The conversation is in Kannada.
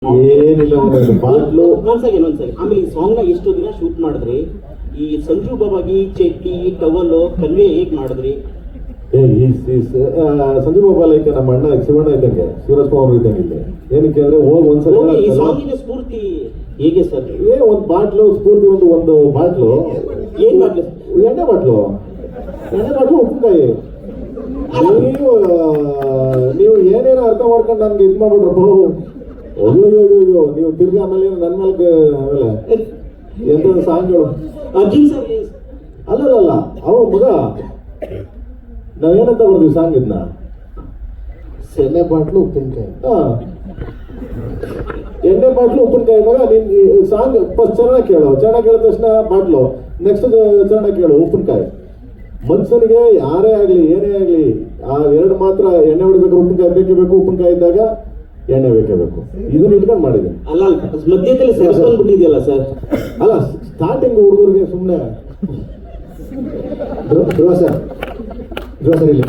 ಏನಿಲ್ಲ ಒಂದು ಬಾಟ್ಲು ಒಂದ್ಸರಿ ಆಮೇಲೆ ಈ ಸಾಂಗ್ ನ ಎಷ್ಟು ದಿನ ಶೂಟ್ ಮಾಡಿದ್ರಿ? ಈ ಸಂಜು ಬಾಬಾಗಿ ಚಟ್ನಿ ಟವಲ್ ಕನ್ವೆ ಹೇಗ್ ಮಾಡಿದ್ರಿ? ಸಂಜು ಬಾಬಾ ಲೈಕ್ ನಮ್ಮ ಅಣ್ಣ ಶಿವಣ್ಣ ಇದ್ದಂಗೆ, ಶಿವರಾಜ್ ಕುಮಾರ್ ಇದ್ದಂಗೆ ಇಲ್ಲಿ. ಏನಕ್ಕೆ ಅಂದ್ರೆ ಹೋಗಿ ಒಂದ್ಸಲ ಈ ಸಾಂಗಿನ ಸ್ಫೂರ್ತಿ ಹೇಗೆ ಸರ್? ಒಂದು ಬಾಟ್ಲು ಸ್ಫೂರ್ತಿ, ಒಂದು ಬಾಟ್ಲು. ಏನ್ ಬಾಟ್ಲು? ಎಣ್ಣೆ ಬಾಟ್ಲು ಉಪ್ಪಿನಕಾಯಿ. ನೀವು ಏನೇನೋ ಅರ್ಥ ಮಾಡ್ಕೊಂಡು ನನ್ಗೆ ಇದು ಮಾಡ್ಬಿಟ್ರಪ್ಪ. ಅಯ್ಯೋ ನೀವು ತಿರ್ಗಿ ಆಮೇಲೆ ನನ್ನ ಮೇಲೆ ಆಮೇಲೆ ಎಂತ ಸಾಂಗ್ಗಳು. ಅರ್ಜುನ್ ಸರ್ ಅಲ್ಲಲ್ಲ ಅವ ಮಗ ನಾವೇನಂತ ಬರ್ತೀವಿ ಸಾಂಗ್ ಇದನ್ನ? ಎಣ್ಣೆ ಬಾಟ್ಲು ಉಪ್ಪಿನಕಾಯಿ. ಎಣ್ಣೆ ಬಾಟ್ಲು ಉಪ್ಪಿನಕಾಯಿ. ಮಗ ನಿನ್ ಸಾಂಗ್ ಫಸ್ಟ್ ಚರಣ ಕೇಳಿದ ತಕ್ಷಣ ಬಾಟ್ಲು, ನೆಕ್ಸ್ಟ್ ಚರಣ ಕೇಳು ಉಪ್ಪಿನಕಾಯಿ. ಮನುಷ್ಯನಿಗೆ ಯಾರೇ ಆಗ್ಲಿ ಏನೇ ಆಗ್ಲಿ ಆ ಎರಡು ಮಾತ್ರ ಎಣ್ಣೆ ಹೊಡಿಬೇಕು, ಉಪ್ಪಿನಕಾಯಿ ಬೇಕೇ ಬೇಕು. ಉಪ್ಪಿನಕಾಯಿ ಇದ್ದಾಗ ಎಣ್ಣೆ ಬೇಕೇ ಬೇಕು. ಇದನ್ನ ಇಟ್ಕೊಂಡು ಮಾಡಿದ್ದೀನಿ. ಅಲ್ಲ ಮಧ್ಯದಲ್ಲಿ ಸೇರಿಸ್ಕೊಂಡ್ಬಿಟ್ಟಿದೆಯಲ್ಲ ಸರ್? ಅಲ್ಲ ಸ್ಟಾರ್ಟಿಂಗ್ ಹುಡುಗರಿಗೆ ಸುಮ್ಮನೆ ಧ್ರುವ ಸರ್ ಇಲ್ಲಿ